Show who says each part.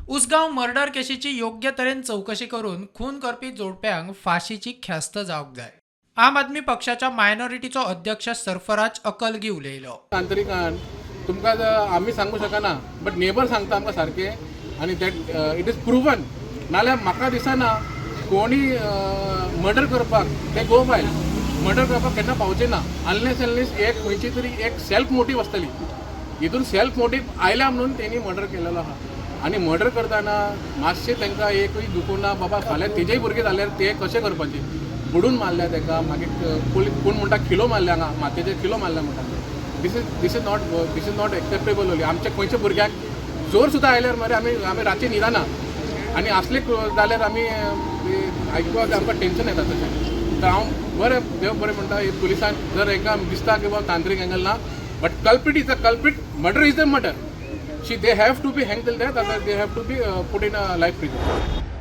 Speaker 1: Usgaon murder केशीची योग्य तऱ्हेन चौकशी करून खून करपी जोडप्यांक फाशीची ख्यास्त जावंक जाय. आम आदमी पक्षाच्या मायनॉरिटीचो अध्यक्ष सरफराज अकलगी उलयलो.
Speaker 2: तांत्रिकान तुमकां आमी सांगू शकना, बट नेबर सांगता आमकां सारके आनी दॅट इट इज प्रुवन. नाल्यार म्हाका दिसना कोणी मर्डर करपाक ते गो बायल मर्डर करपाक केन्ना पावचे ना, अनलेस एक खंयची तरी एक सेल्फ मोटीव आसतली. हितून सेल्फ मोटीव आयल्या म्हणून तेणी मर्डर केलेलो आहा. आनी मर्डर करतना मातशें तांकां एकूय दुखूं ना बाबा फाल्यां तेजेय भुरगें जाल्यार ते कशें करपाचें. बुडून मारल्या ताका, मागीर कोण म्हणटा किलो मारल्या हांगा मातयेचेर किलो मारल्या म्हणटा. दिस इज नॉट एक्सेप्टेबल ओली. आमच्या खंयच्या भुरग्याक जोर सुद्दां आयल्यार मरे आमी रातची न्हिदाना आनी असले जाल्यार आमी आयकुपाक आमकां टेन्शन येता तशें. तर हांव बरें देव बरें म्हणटा पुलिसान जर हांकां दिसता की बाबा तांत्रीक एंगल ना, but culprit is a culprit. Murder is a murder. They have to be hang till death, other they have to be put in a life prison.